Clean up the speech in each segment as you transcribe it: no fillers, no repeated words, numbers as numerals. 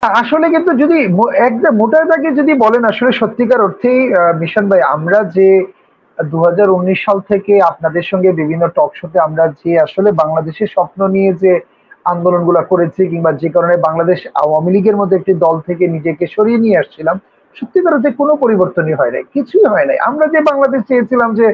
আসলে কিন্তু যদি একদম মোটা দাগে যদি বলেন, আসলে সত্যিকার অর্থেই মিশন ভাই, আমরা যে 2019 সাল থেকে আপনাদের সঙ্গে বিভিন্ন টক শোতে আমরা যে আসলে বাংলাদেশের স্বপ্ন নিয়ে যে আন্দোলনগুলো করেছি, কিংবা যে কারণে বাংলাদেশ আওয়ামী লীগের মধ্যে একটি দল থেকে নিজেকে সরিয়ে নিয়ে আসছিলাম, সত্যিকার অর্থে কোনো পরিবর্তনই হয় নাই, কিছুই হয় নাই। আমরা যে বাংলাদেশ চেয়েছিলাম যে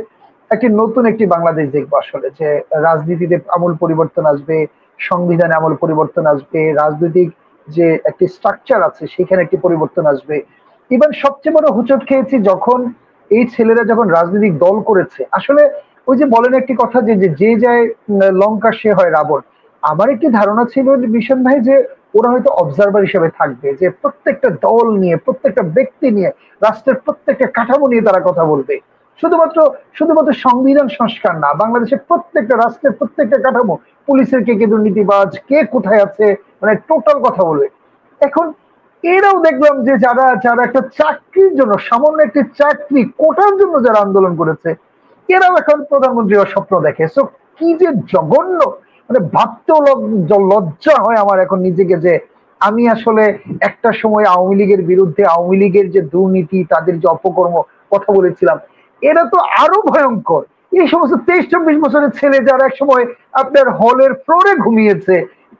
একটি নতুন একটি বাংলাদেশ দেখবো, আসলে যে রাজনীতিতে আমূল পরিবর্তন আসবে, সংবিধানে আমূল পরিবর্তন আসবে, রাজনৈতিক যে একটি স্ট্রাকচার আছে সেখানে একটি পরিবর্তন আসবে। ইভেন সবচেয়ে বড় হোঁচট খেয়েছি যখন এই ছেলেরা যখন রাজনৈতিক দল করেছে। আসলে ওই যে বলেন একটি কথা যে যে যে যায় লঙ্কা সে হয় রাবণ। আমার একটি ধারণা ছিল ভীষণ ভাই, যে ওরা হয়তো অবজারভার হিসেবে থাকবে, যে প্রত্যেকটা দল নিয়ে, প্রত্যেকটা ব্যক্তি নিয়ে, রাষ্ট্রের প্রত্যেকটা কাঠামো নিয়ে তারা কথা বলবে। শুধুমাত্র শুধুমাত্র সংবিধান সংস্কার না, বাংলাদেশের প্রত্যেকটা রাষ্ট্রের প্রত্যেকটা কাঠামো, পুলিশের কে কে দুর্নীতিবাজ, কে কোথায় আছে, মানে টোটাল কথা বলবে। এখন এরাও দেখলাম যে যারা যারা একটা চাকরির জন্য, সামান্য একটি চাকরি কোটার জন্য যারা আন্দোলন করেছে, এরাও এখন প্রধানমন্ত্রী হওয়ার স্বপ্ন দেখে। সো কি যে জঘন্য, মানে ভাবতেও লজ্জা হয় আমার এখন নিজেকে, যে আমি আসলে একটা সময় আওয়ামী লীগের বিরুদ্ধে, আওয়ামী লীগের যে দুর্নীতি, তাদের যে অপকর্ম কথা বলেছিলাম। এরা তো আরো ভয়ঙ্কর। এই সমস্ত 23-24 বছরের ছেলে যারা এক সময় আপনার হলের ফ্লোরে ঘুমিয়েছে,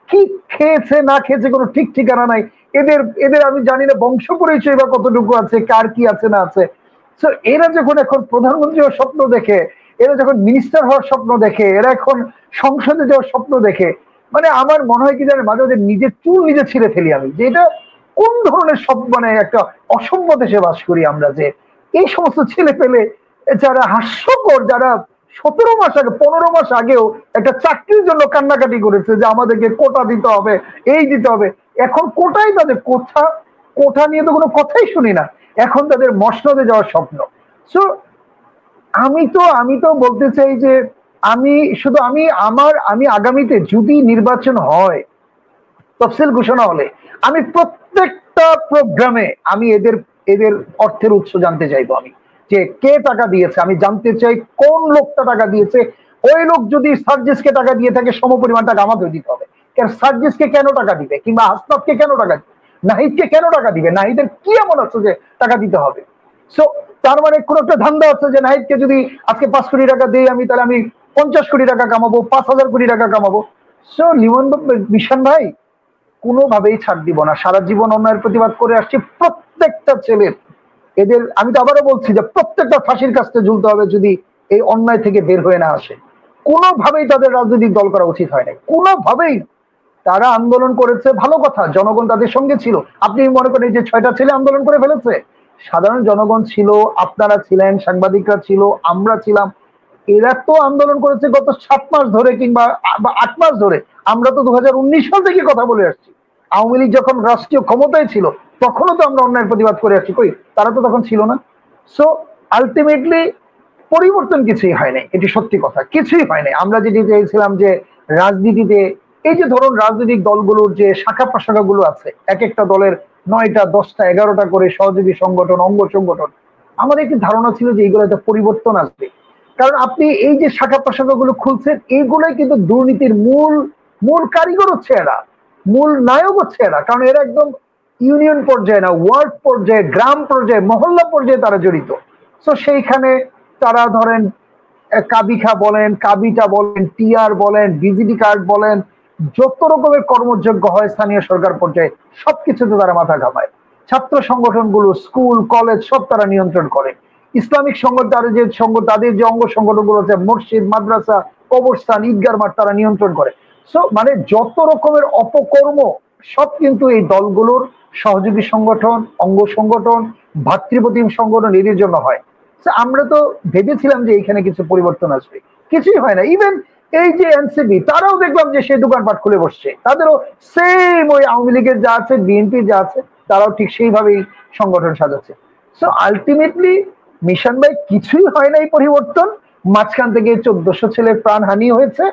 কি খেয়েছে না খেয়েছে কোনো ঠিক ঠিকানা নাই। এদের এদের আমি জানি না বংশ পরিচয় বা কতটুকু আছে, কার কি আছে না আছে। তো এরা যখন এখন প্রধানমন্ত্রী হওয়ার স্বপ্ন দেখে, এরা যখন মিনিস্টার হওয়ার স্বপ্ন দেখে, এরা এখন সংসদে যাওয়ার স্বপ্ন দেখে, মানে আমার মনে হয় কি জানেন, মাঝে মাঝে নিজের চুল নিজে ছিঁড়ে ফেলি আমি, যে এটা কোন ধরনের সব, মানে একটা অসভ্য দেশে বাস করি আমরা, যে এই সমস্ত ছেলে পেলে যারা হাস্যকর, যারা 17 মাস আগে, 15 মাস আগেও একটা চাকরির জন্য কান্নাকাটি করেছে যে আমাদেরকে কোটা দিতে হবে, এই দিতে হবে। এখন কোটাই তাদের কোঠা, কোঠা নিয়ে তো কোনো কথাই শুনি না। এখন তাদের মসনদে যাওয়ার স্বপ্ন। সো আমি তো বলতে চাই যে আমি শুধু আমি আগামীতে যদি নির্বাচন হয়, তফসিল ঘোষণা হলে, আমি প্রত্যেকটা প্রোগ্রামে আমি এদের এদের অর্থের উৎস জানতে চাইবো। আমি যে কে টাকা দিয়েছে আমি জানতে চাই, কোন লোকটা টাকা দিয়েছে। ওই লোক যদি সার্জিসকে টাকা দিয়ে থাকে, সমপরিমাণ টাকা আমাকেও দিতে হবে। সার্জিসকে কেন টাকা দিবে, কিংবা হাসনাতকে কেন টাকা দিবে, নাহিদকে কেন টাকা দিবে, নাহিদের কি এমন আছে যে টাকা দিতে হবে? সো তার মানে কোন একটা ধান্দা আছে যে নাহিদকে যদি আজকে 5 কোটি টাকা দিই আমি, তাহলে আমি 50 কোটি টাকা কামাবো, 5,000 কোটি টাকা কামাবো। সো লিমন মিশন ভাই, কোনোভাবেই ছাড় দিব না। সারা জীবন অন্যায়ের প্রতিবাদ করে আসছি, প্রত্যেকটা ছেলের, এদের আমি তো আবারও বলছি যে প্রত্যেকটা ফাঁসির কাছে ঝুলতে হবে যদি এই অন্যায় থেকে বের হয়ে না আসে। কোনোভাবেই তাদের রাজনৈতিক দল করা উচিত হয় নাই, কোনোভাবেই। তারা আন্দোলন করেছে, ভালো কথা, জনগণ তাদের সঙ্গে ছিল। আপনি মনে করেন এই যে 6টা ছেলে আন্দোলন করে ফেলেছে, সাধারণ জনগণ ছিল, আপনারা ছিলেন, সাংবাদিকরা ছিল, আমরা ছিলাম। এরা তো আন্দোলন করেছে গত 7 মাস ধরে, কিংবা 8 মাস ধরে। আমরা তো 2019 সাল থেকে কথা বলে আসছি। আওয়ামী লীগ যখন রাষ্ট্রীয় ক্ষমতায় ছিল, তখনও তো আমরা অন্যায়ের প্রতিবাদ করে আসছি, কই তারা তো তখন ছিল না। সো আলটিমেটলি পরিবর্তন কিছুই হয় নাই, এটি সত্যি কথা, কিছুই হয় নাই। আমরা যেটি চেয়েছিলাম যে রাজনীতিতে, এই যে ধরুন রাজনৈতিক দলগুলোর যে শাখা প্রশাখা গুলো আছে, এক একটা দলের 9টা 10টা 11টা করে সহযোগী সংগঠন, অঙ্গ সংগঠন, আমাদের একটি ধারণা ছিল যে এইগুলোতে পরিবর্তন আসবে। কারণ আপনি এই যে শাখা প্রশাখা গুলো খুলছেন, এইগুলোই কিন্তু দুর্নীতির মূল মূল কারিগর হচ্ছে এরা, মূল নায়ক হচ্ছে এরা। কারণ এরা একদম ইউনিয়ন পর্যায়ে না, ওয়ার্ড পর্যায়ে, গ্রাম পর্যায়ে, মহল্লা পর্যায়ে তারা জড়িত। তো সেইখানে তারা ধরেন কাবিখা বলেন, কাবিটা বলেন, টিআর বলেন, বিজিডি কার্ড বলেন, যত রকমের কর্মযোগ্য হয় স্থানীয় সরকার পর্যায়ে, সবকিছুতে তারা মাথা ঘামায়। ছাত্র সংগঠনগুলো, স্কুল কলেজ সব তারা নিয়ন্ত্রণ করে। ইসলামিক সংগঠন, তাদের যে অঙ্গ সংগঠনগুলো আছে, মসজিদ, মাদ্রাসা, কবরস্থান, ঈদগার মাঠ, তারা নিয়ন্ত্রণ করে। সো মানে যত রকমের অপকর্ম, সব কিন্তু এই দলগুলোর সহযোগী সংগঠন, অঙ্গ সংগঠন, ভাতৃপ্রতিম সংগঠন, এদের জন্য হয়। আমরা তো ভেবেছিলাম যে এখানে কিছু পরিবর্তন আসবে, কিছুই হয় না। ইভেন এই যে এনসিপি, তারাও দেখলাম যে সে দোকানপাট খুলে বসছে, তাদেরও সেম ওই আওয়ামী লীগের যা আছে, বিএনপি যা আছে, তারাও ঠিক সেইভাবেই সংগঠন সাজাচ্ছে। সো আলটিমেটলি মিশন ভাই, কিছুই হয় নাই পরিবর্তন। মাঝখান থেকে 1400 ছেলের প্রাণহানি হয়েছে,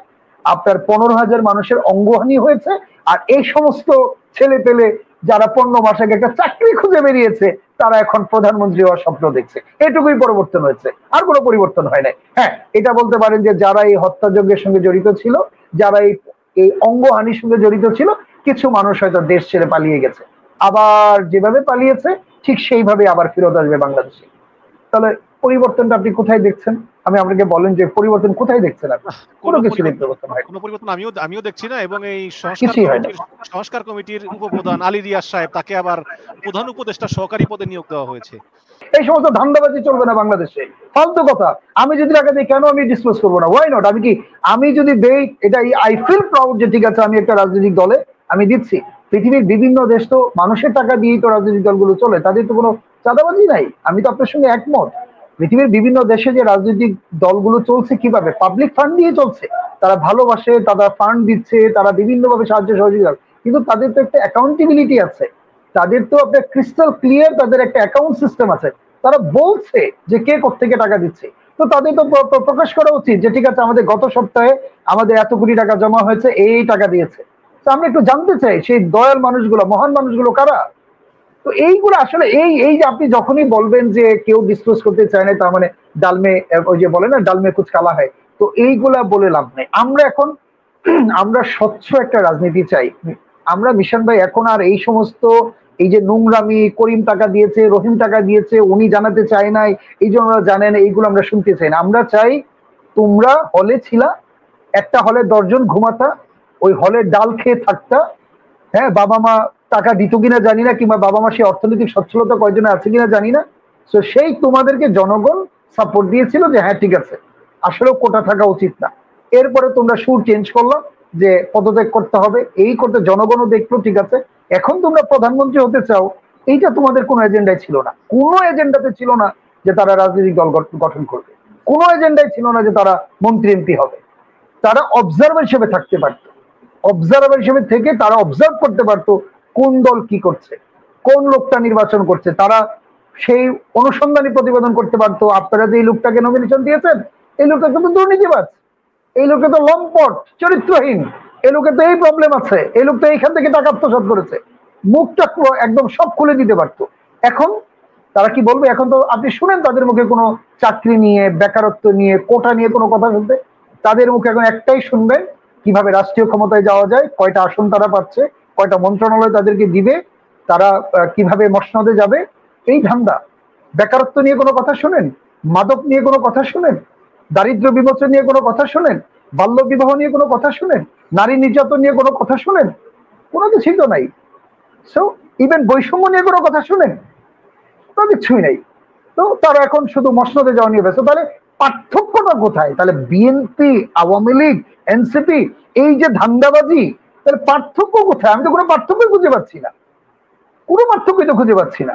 আপনার 15,000 মানুষের অঙ্গহানি হয়েছে। আর এই সমস্ত ছেলে পেলে যারা 15 মাস আগে একটা চাকরি খুঁজে বেরিয়েছে, তারা এখন প্রধানমন্ত্রী হওয়ার স্বপ্ন দেখছে। এটুকুই পরিবর্তন হয়েছে, আর কোনো পরিবর্তন হয় নাই। হ্যাঁ, এটা বলতে পারেন যে যারা এই হত্যাযজ্ঞের সঙ্গে জড়িত ছিল, যারা এই অঙ্গহানির সঙ্গে জড়িত ছিল, কিছু মানুষ হয়তো দেশ ছেড়ে পালিয়ে গেছে। আবার যেভাবে পালিয়েছে ঠিক সেইভাবে আবার ফেরত আসবে বাংলাদেশে। তাহলে পরিবর্তনটা আপনি কোথায় দেখছেন? আমি আপনাকে বলেন যে পরিবর্তন কোথায় দেখছেন আপনি? কোনো কিছু পরিবর্তন হয় কোনো পরিবর্তন আমিও দেখছি না। এবং এই কিছুই হয় না। সংস্কার কমিটির উপপ্রধান আলী রিয়াজ সাহেব, তাকে আবার প্রধান উপদেষ্টা সহকারী পদে নিয়োগ দেওয়া হয়েছে। এই সমস্ত ধান্দাবাজি চলবে না বাংলাদেশে, ফালতু কথা। আমি যদি টাকা দিই কেন আমি ডিসক্লোজ করবো না? Why not? আমি যদি দেই, এটা আই ফিল প্রাউড যে ঠিক আছে আমি একটা রাজনৈতিক দলে আমি দিচ্ছি। পৃথিবীর বিভিন্ন দেশ তো মানুষের টাকা দিয়েই তো রাজনৈতিক দলগুলো চলে, তাদের তো কোনো চাঁদাবাজি নাই। আমি তো আপনার সঙ্গে একমত। পৃথিবীর বিভিন্ন দেশে যে রাজনৈতিক দলগুলো চলছে কিভাবে, পাবলিক ফান্ড দিয়ে চলছে। তারা ভালোবাসে, তারা ফান্ড দিচ্ছে, তারা বিভিন্নভাবে সাহায্য সহযোগিতা, কিন্তু তাদের তো একটা অ্যাকাউন্টেবিলিটি আছে। তাদের তো আপনার ক্রিস্টাল ক্লিয়ার, তাদের একটা অ্যাকাউন্ট সিস্টেম আছে। তারা বলছে যে কে কোত্থেকে টাকা দিচ্ছে। তো তাদের তো প্রকাশ করা উচিত যে ঠিক আছে আমাদের গত সপ্তাহে আমাদের এত কোটি টাকা জমা হয়েছে, এই টাকা দিয়েছে। তো আমরা একটু জানতে চাই সেই দয়াল মানুষগুলো, মহান মানুষগুলো কারা। তো এইগুলো আসলে এই এই যে আপনি যখনই বলবেন যে কেউ ডিসক্লোজ করতে চায় না, তার মানে ডালমে, ওই যে বলে না ডালমে কুচ কালা হয়, তো এইগুলা বলে লাভ নেই। আমরা এখন আমরা স্বচ্ছ একটা রাজনীতি চাই। আমরা মিশন ভাই এখন আর এই সমস্ত এই যে নোংরামি, করিম টাকা দিয়েছে, রহিম টাকা দিয়েছে, উনি জানাতে চায় নাই, এই জন্য জানেন, এইগুলো আমরা শুনতে চাই না। আমরা চাই তোমরা হলে ছিলা, একটা হলে 10 জন ঘুমাতা, ওই হলে ডাল খেয়ে থাকতা। হ্যাঁ, বাবা মা টাকা দিত কিনা জানি না, কিংবা বাবা মা সেই অর্থনৈতিক সচ্ছলতা কয়জনে আছে কিনা জানি না। তো সেই তোমাদেরকে জনগণ সাপোর্ট দিয়েছিল যে হ্যাঁ ঠিক আছে, আসলেও কোটা থাকা উচিত না। এরপরে তোমরা সুর চেঞ্জ করলো যে পদত্যাগ করতে হবে, এই করতে জনগণও দেখলো ঠিক আছে। এখন তোমরা প্রধানমন্ত্রী হতে চাও, এইটা তোমাদের কোনো এজেন্ডায় ছিল না, কোনো এজেন্ডাতে ছিল না যে তারা রাজনৈতিক দল গঠন করবে, কোনো এজেন্ডায় ছিল না যে তারা মন্ত্রী এমপি হবে। তারা অবজারভার হিসেবে থাকতে পারত, অবজারভার হিসেবে থেকে তারা অবজার্ভ করতে পারতো কোন দল কি করছে, কোন লোকটা নির্বাচন করছে। তারা সেই অনুসন্ধানী প্রতিবেদন করতে পারতো, আপনারা যে এই লোকটাকে নমিনেশন দিয়েছেন, এই লোকটা কিন্তু দুর্নীতিবাজ, এই লোকটা তো লম্পট, চরিত্রহীন, এই লোকের তো এই প্রবলেম আছে, এই লোকটা এইখান থেকে টাকা আত্মসাৎ করেছে, মুখটা একদম সব খুলে দিতে পারতো। এখন তারা কি বলবে? এখন তো আপনি শুনেন তাদের মুখে কোনো চাকরি নিয়ে, বেকারত্ব নিয়ে, কোটা নিয়ে কোনো কথা শুনতে, তাদের মুখে এখন একটাই শুনবেন, কিভাবে রাষ্ট্রীয় ক্ষমতায় যাওয়া যায়, কয়টা আসন তারা পাচ্ছে, কয়টা মন্ত্রণালয় তাদেরকে দিবে, তারা কিভাবে মসনদে যাবে, এই ধান্দা। বেকারত্ব নিয়ে কোনো কথা শুনেন? মাদক নিয়ে কোনো কথা শুনেন? দারিদ্র বিমোচন নিয়ে কোনো কথা শুনেন? বাল্য বিবাহ নিয়ে কোনো কথা শুনেন? নারী নির্যাতন নিয়ে কোনো কথা শুনেন? কোনো কিছুই তো নাই। সো ইভেন বৈষম্য নিয়ে কোনো কথা শুনেন? কোনো কিছুই নাই। তো তারা এখন শুধু মসনদে যাওয়া নিয়ে ব্যস্ত। তাহলে পার্থক্যটা কোথায়? তাহলে বিএনপি, আওয়ামী লীগ, এনসিপি, এই যে ধান্দাবাজি, তাহলে পার্থক্য কোথায়? আমি তো কোনো পার্থক্য খুঁজে পাচ্ছি না, কোনো পার্থক্যই তো খুঁজে পাচ্ছি না।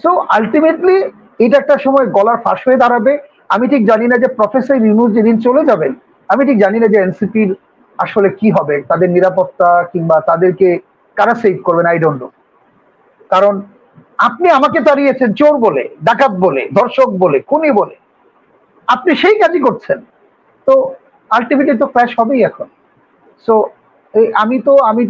সো আলটিমেটলি এটা একটা সময় গলার ফাঁস হয়ে দাঁড়াবে। আমি ঠিক জানি না যে প্রফেসর ইউনূস যেদিন চলে যাবেন, আমি ঠিক জানি না যে এনসিপির আসলে কি হবে, তাদের নিরাপত্তা কিংবা তাদেরকে কারা সেভ করবেন, আই ডোন্ট নো। কারণ আপনি আমাকে তাড়িয়েছেন চোর বলে, ডাকাত বলে, ধর্ষক বলে, খুনি বলে, আপনি সেই কাজই করছেন। তো আলটিমেটলি তো ক্র্যাশ হবেই এখন। সো আমি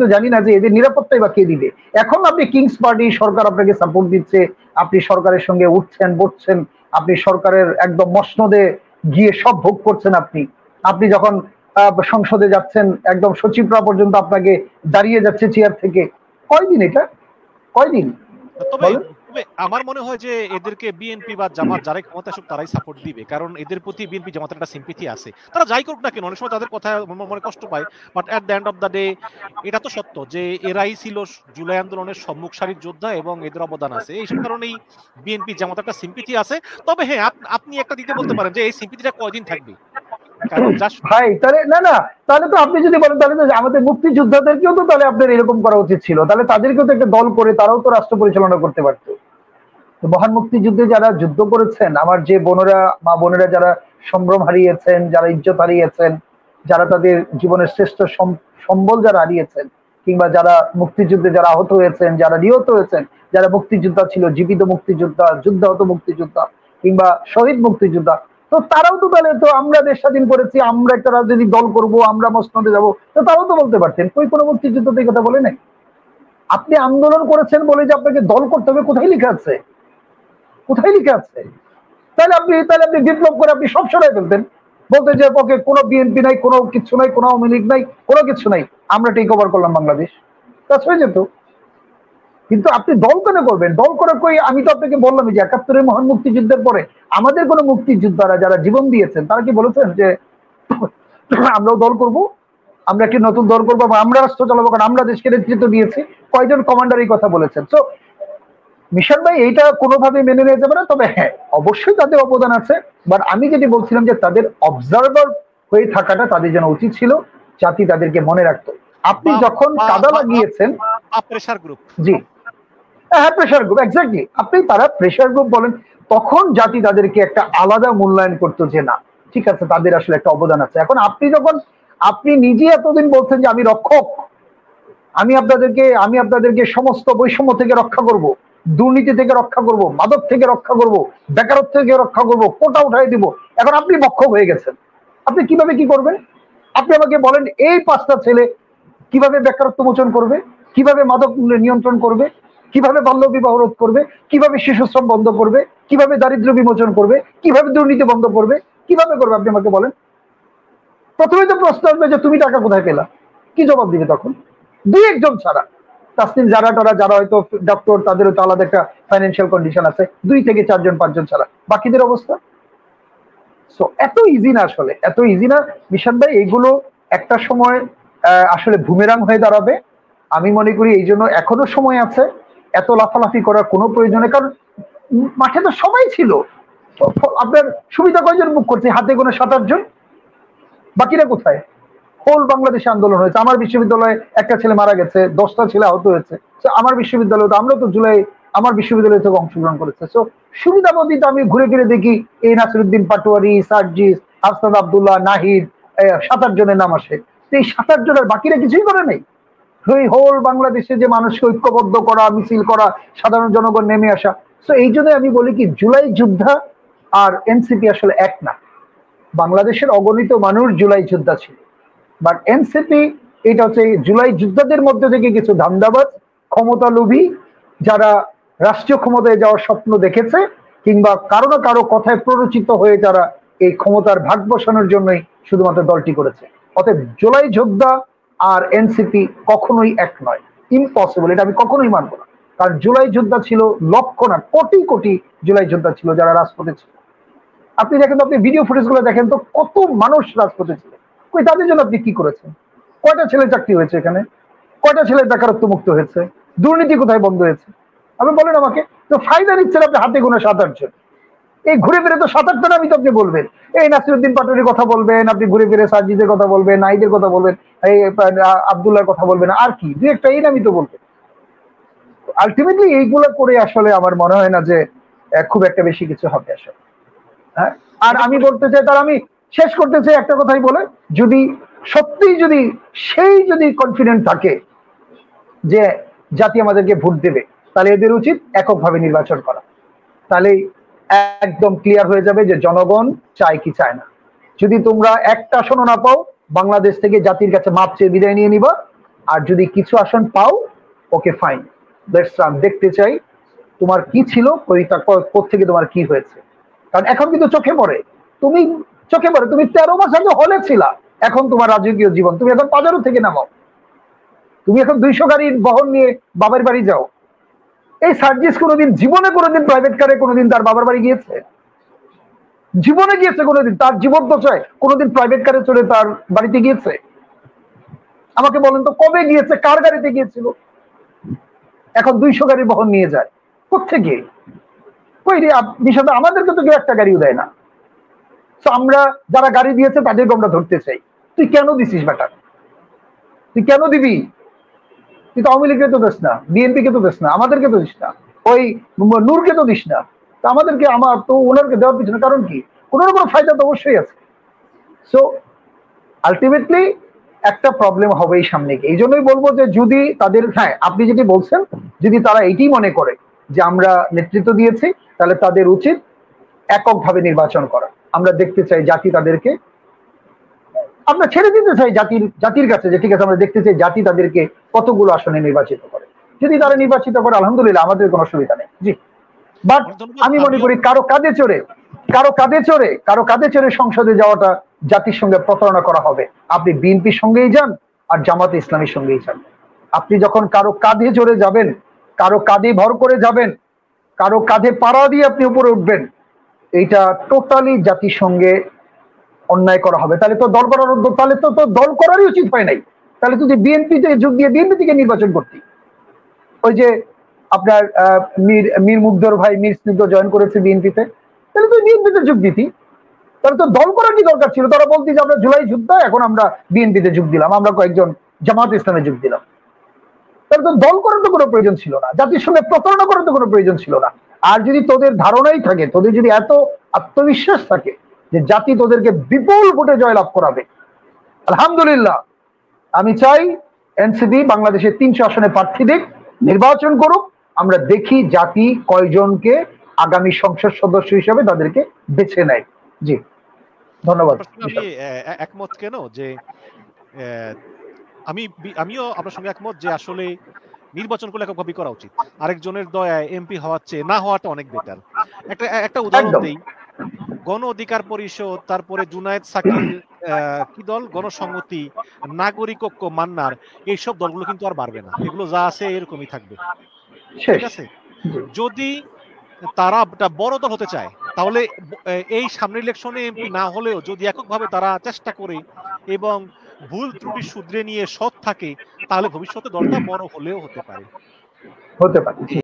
তো জানি না যে এদের নিরাপত্তাই বা কে দিবে। এখন আপনি কিংস পার্টি সরকার আপনাকে সাপোর্ট দিচ্ছে, আপনি সরকারের সঙ্গে উঠছেন বসছেন, আপনি সরকারের একদম মসনদে গিয়ে সব ভোগ করছেন। আপনি যখন সংসদে যাচ্ছেন, একদম সচিবরা পর্যন্ত আপনাকে দাঁড়িয়ে যাচ্ছে চেয়ার থেকে। কয়দিন এটা? কয়দিন তবে বলেন? আমার মনে হয় যে এদেরকে বিএনপি বা জামাত যারাই ক্ষমতা আসুক তারাই সাপোর্ট দিবে, কারণ এদের প্রতি বিএনপি জামাতের একটা সিম্পিথি আছে। তারা যাই করুক না কেন, অনেক সময় তাদের কথা মনে কষ্ট পায়, but at the end of the day এটা তো সত্য যে এরাই ছিল জুলাই আন্দোলনের সম্মুখ সারির যোদ্ধা এবং এদের অবদান আছে। এইসব কারণেই বিএনপি জামাত একটা সিম্পিথি আছে। তবে হ্যাঁ, আপনি একটা দিতে বলতে পারেন যে এই সিম্পিথিটা কয়দিন থাকবে, কারণ ভাই তাহলে না, তাহলে তো আপনি যদি বলেন তাহলে তো আমাদের মুক্তিযোদ্ধাদেরকেও তো তাহলে আপনার এরকম করা উচিত ছিল, তাহলে তাদেরকেও তো একটা দল করে তারাও তো রাষ্ট্র পরিচালনা করতে পারতো। মহান মুক্তিযুদ্ধে যারা যুদ্ধ করেছেন, আমার যে বোনেরা, মা বোনেরা যারা সম্ভ্রম হারিয়েছেন, যারা ইজ্জত হারিয়েছেন, যারা তাদের জীবনের শ্রেষ্ঠ সম্বল যারা হারিয়েছেন, কিংবা যারা মুক্তিযুদ্ধে যারা আহত হয়েছেন, যারা নিহত হয়েছেন, যারা মুক্তিযোদ্ধা ছিল, জীবিত মুক্তিযোদ্ধা, যুদ্ধাহত মুক্তিযোদ্ধা, কিংবা শহীদ মুক্তিযোদ্ধা, তো তারাও তো তাহলে তো আমরা দেশ স্বাধীন করেছি, আমরা একটা রাজনৈতিক দল করব, আমরা মসনদে যাবো, তো তারাও তো বলতে পারতেন। কই কোনো মুক্তিযুদ্ধ তো এই কথা বলে নাই। আপনি আন্দোলন করেছেন বলে যে আপনাকে দল করতে হবে, কোথায় লিখে আছে? কোথায় লিখে আছে? তাহলে আপনি বিপ্লব করে আপনি সব সরাই ফেলতেন, বলতেন যে ওকে কোনো বিএনপি নাই, কোনো কিছু নাই, কোনো আওয়ামী লীগ নাই, কোনো কিছু নাই, আমরা টেক ওভার করলাম বাংলাদেশ, কাজ হয়ে যেত। কিন্তু আপনি দল কেন করবেন? দল করে কই, আমি তো আপনাকে বললাম যে ৭১-এর মহান মুক্তিযুদ্ধের পরে আমাদের কোন মুক্তিযোদ্ধারা যারা জীবন দিয়েছেন তারা কি বলেছেন যে আমরাও দল করব, আমরা কি নতুন দল করবো বা আমরা রাষ্ট্র চালাবো কারণ আমরা দেশকে নেতৃত্ব দিয়েছি? কয়জন কমান্ডার এই কথা বলেছেন? তো মিশন ভাই এইটা কোনোভাবে মেনে নেওয়া যাবে না। তবে হ্যাঁ, অবশ্যই তাদের অবদান আছে, বাট আমি যেটি বলছিলাম যে তাদের অবজারভার হয়ে থাকাটা তাদের জন্য উচিত ছিল, জাতি তাদেরকে মনে রাখতো। আপনি যখন কাদা লাগিয়েছেন প্রেসার গ্রুপ, জি হ্যাঁ প্রেশার গ্রুপ, এক্স্যাক্টলি, আপনি তারা প্রেশার গ্রুপ বলেন, তখন জাতি তাদেরকে একটা আলাদা মূল্যায়ন করতো যে না ঠিক আছে তাদের আসলে একটা অবদান আছে। এখন আপনি যখন আপনি নিজে এতদিন বলছেন যে আমি রক্ষক, আমি আপনাদেরকে সমস্ত বৈষম্য থেকে রক্ষা করব, দুর্নীতি থেকে রক্ষা করব, মাদক থেকে রক্ষা করব, বেকারত্ব থেকে রক্ষা করব, কোটা উঠাই দিব, এখন আপনি ভক্ষক হয়ে গেছেন। আপনি কিভাবে কি করবেন? আপনি আমাকে বলেন এই 5টা ছেলে কিভাবে বেকারত্ব মোচন করবে, কিভাবে মাদক নিয়ন্ত্রণ করবে, কিভাবে বাল্য বিবাহ রোধ করবে, কিভাবে শিশু শ্রম বন্ধ করবে, কিভাবে দারিদ্র্য বিমোচন করবে, কিভাবে দুর্নীতি বন্ধ করবে, কিভাবে করবে আপনি আমাকে বলেন। প্রথমে তো প্রশ্ন আসবে যে তুমি টাকা কোথায় পেলা, কি জবাব দিবে তখন? দুই একজন ছাড়া, তাসনিম যারা টারা যারা হয়তো ডক্টর, তাদের হয়তো আলাদা একটা ফাইন্যান্সিয়াল কন্ডিশন আছে, 2 থেকে 4জন 5জন ছাড়া বাকিদের অবস্থা। সো এত ইজি না, আসলে এত ইজি না মিশন ভাই, এইগুলো একটা সময় আসলে বুমেরাং হয়ে দাঁড়াবে। আমি মনে করি এই জন্য এখনো সময় আছে, এত লাফালাফি করার কোনো প্রয়োজন নেই, কারণ মাঠে তো সবাই ছিল। আপনার সুবিধা কয়জন মুখ করছে? হাতে গোনা 7-8 জন, বাকিরা কোথায়? হোল বাংলাদেশে আন্দোলন হয়েছে, আমার বিশ্ববিদ্যালয়ে একটা ছেলে মারা গেছে, 10টা ছেলে আহত হয়েছে। আমার বিশ্ববিদ্যালয় তো, আমরা তো জুলাই আমার বিশ্ববিদ্যালয় থেকে অংশগ্রহণ করেছে। সো সুবিধাবদিত আমি ঘুরে ফিরে দেখি এই নাসিরুদ্দিন পাটোয়ারি, সার্জিস, হাসনাত আব্দুল্লাহ, নাহিদ, 7-8 জনের নাম আসে। এই 7-8 জনের বাকিরা কিছুই করে নেই। এই হোল বাংলাদেশে যে মানুষকে ঐক্যবদ্ধ করা, মিছিল করা, সাধারণ জনগণ নেমে আসা। তো এই জন্য আমি বলি কি, জুলাই যোদ্ধা আর এনসিপি আসলে এক না। বাংলাদেশের অগণিত মানুষ জুলাই যোদ্ধা ছিল, বাট এনসিপি এটা হচ্ছে জুলাই যোদ্ধাদের মধ্যে থেকে কিছু ধান্দাবাজ, ক্ষমতা লোভী, যারা রাষ্ট্রীয় ক্ষমতায় যাওয়ার স্বপ্ন দেখেছে, কিংবা কারো না কারো কথায় প্ররোচিত হয়ে যারা এই ক্ষমতার ভাগ বসানোর জন্যই শুধুমাত্র দলটি করেছে। অতএব জুলাই যোদ্ধা আর এনসিপি কখনোই এক নয়, ইম্পসিবল, এটা আমি কখনোই মানবো না। কারণ জুলাই যোদ্ধা ছিল লক্ষ না কোটি কোটি জুলাই যোদ্ধা ছিল যারা রাজপথে ছিল। আপনি দেখেন তো, আপনি ভিডিও ফুটেজ গুলো দেখেন তো, কত মানুষ রাজপথে ছিল। কই তাদের জন্য আপনি কি করেছেন? কয়টা ছেলে চাকরি হয়েছে এখানে? কয়টা ছেলে বেকারত্ব মুক্ত হয়েছে? দুর্নীতি কোথায় বন্ধ হয়েছে? আপনি বলেন আমাকে। তো ফায়দা নিচ্ছেন আপনি হাতে গোনা 7-8 জন। এই ঘুরে ফিরে তো 7-8 জন আমি তো আপনি বলবেন, এই নাসিরুদ্দিন পাটোয়ারির কথা বলবেন, আপনি ঘুরে ফিরে সার্জিদের কথা বলবেন, নাইদের কথা বলবেন, এই আব্দুল্লাহর কথা বলবেন, আর কি 2-একটা এই নামই তো বলবেন। আলটিমেটলি এইগুলো করে আসলে আমার মনে হয় না যে খুব একটা বেশি কিছু হবে আসলে। হ্যাঁ, আর আমি বলতে চাই, তার আমি শেষ করতে চাই একটা কথাই বলে, যদি সত্যি যদি কনফিডেন্ট থাকে যে জাতি আমাদেরকে ভোট দেবে, তাহলে এদের উচিত এককভাবে নির্বাচন করা। তাহলে একদম ক্লিয়ার হয়ে যাবে যে জনগণ চায় কি চায় না। যদি তোমরা একটা আসনও না পাও, বাংলাদেশ থেকে জাতির কাছে মাপ চেয়ে বিদায় নিয়ে নিবা। আর যদি কিছু আসন পাও, ওকে ফাইন, লেটস রান, দেখতে চাই তোমার কি ছিল, কোত্থেকে তোমার কি হয়েছে। কারণ এখন কিন্তু চোখে পড়ে, তুমি 13 মাস আগে হলে ছিলা, এখন তোমার রাজকীয় জীবন, তুমি এখন বাজারও থেকে নামাও, তুমি এখন 200 গাড়ির বহন নিয়ে বাবার বাড়ি যাও। এই সার্জিস কোনোদিন জীবনে প্রাইভেট কারে কোনোদিন তার বাবার বাড়ি গিয়েছে? জীবনে গিয়েছে কোনোদিন? তার জীবদ্দশায় কোনোদিন প্রাইভেট কারে চলে তার বাড়িতে গিয়েছে? আমাকে বলেন তো, কবে গিয়েছে, কার গাড়িতে গিয়েছিল? এখন 200 গাড়ির বহন নিয়ে যায় কোত্থেকে? কই রে, বিষয়টা আমাদেরকে তো কেউ একটা গাড়িও দেয় না। তো আমরা যারা গাড়ি দিয়েছে তাদেরকে আমরা ধরতে চাই। তুই কেন দিছিস বেটা? তুই কেন দিবি? তুই তো আওয়ামী লীগকে তো দিস না, বিএনপি কে তো দিস না, আমাদেরকে তো দিস না, ওই নূরকে তো দিস না। তো আমাদেরকে, আমার তো ওনারকে দেওয়ার পিছনে কারণ কি? কোনো না কোনো ফায়দা তো অবশ্যই আছে। সো আলটিমেটলি একটা প্রবলেম হবেই সামনে গিয়ে। এই জন্যই বলবো যে যদি তাদের, হ্যাঁ আপনি যেটি বলছেন, যদি তারা এইটি মনে করে যে আমরা নেতৃত্ব দিয়েছি, তাহলে তাদের উচিত এককভাবে নির্বাচন করা। আমরা দেখতে চাই জাতি তাদেরকে, আমরা ছেড়ে দিতে চাই জাতির কাছে যে ঠিক আছে, আমরা দেখতে চাই জাতি তাদেরকে কতগুলো আসনে নির্বাচিত করে। যদি তারা নির্বাচিত করে আলহামদুলিল্লাহ, আমাদের কোনো অসুবিধা নেই। জি, বাট আমি মনে করি কারো কাঁধে চড়ে সংসদে যাওয়াটা জাতির সঙ্গে প্রতারণা করা হবে। আপনি বিএনপির সঙ্গেই যান আর জামাতে ইসলামীর সঙ্গেই যান, আপনি যখন কারো কাঁধে চড়ে যাবেন, কারো কাঁধে ভর করে যাবেন, কারো কাঁধে পাড়া দিয়ে আপনি উপরে উঠবেন, এইটা টোটালি জাতিসংঘে অন্যায় করা হবে। তাহলে তো দল করার তাহলে তো দল করারই উচিত হয় নাই। তাহলে তুই বিএনপিতে যোগ দিয়ে বিএনপি থেকে নির্বাচন করতি। ওই যে আপনার মীর মুগ্ধর ভাই মীর স্নিগ্ধ জয়েন করেছে বিএনপিতে, তাহলে তুই বিএনপিতে যোগ দিতি। তাহলে তো দল করার কি দরকার ছিল? তারা বলতি যে আমরা জুলাই যুদ্ধ, এখন আমরা বিএনপিতে যোগ দিলাম, আমরা কয়েকজন জামাত ইসলামে যোগ দিলাম। তাহলে তো দল করার তো কোনো প্রয়োজন ছিল না, জাতির সঙ্গে প্রতারণা করার তো কোনো প্রয়োজন ছিল না। আর যদি তোদের ধারণাই থাকে, তোদের যদি এত আত্মবিশ্বাস থাকে যে জাতি তোদেরকে বিপুল ভোটে জয়লাভ করাবে, আলহামদুলিল্লাহ, আমি চাই এনসিপি বাংলাদেশের 300 আসনে প্রার্থী দিক, নির্বাচন করুক, আমরা দেখি জাতি কয়জনকে আগামী সংসদ সদস্য হিসেবে তাদেরকে বেছে নেয়। জি, ধন্যবাদ। আমি একমত কেন যে আমিও আপনার সঙ্গে একমত যে আসলে নির্বাচন করলে এককভাবে করা উচিত, আরেকজনের দয়ায় এমপি হওয়ার চেয়ে না হওয়াটা অনেক বেটার। একটা উদাহরণ দেই, গণ অধিকার পরিষদ, তারপরে জুনায়েদ সাকির কি দল, গণসংহতি, নাগরিক ঐক্য, মান্নার, এইসব দলগুলো কিন্তু আর বাড়বে না, এগুলো যা আছে এরকমই থাকবে। ঠিক আছে, যদি তারা বড় দল হতে চায় তাহলে এই সামনের ইলেকশনে এমপি না হলেও যদি এককভাবে তারা চেষ্টা করে এবং ভুল ত্রুটি শুধরে নিয়ে সৎ থাকে, তাহলে ভবিষ্যতে দলটা বড় হলেও হতে পারে।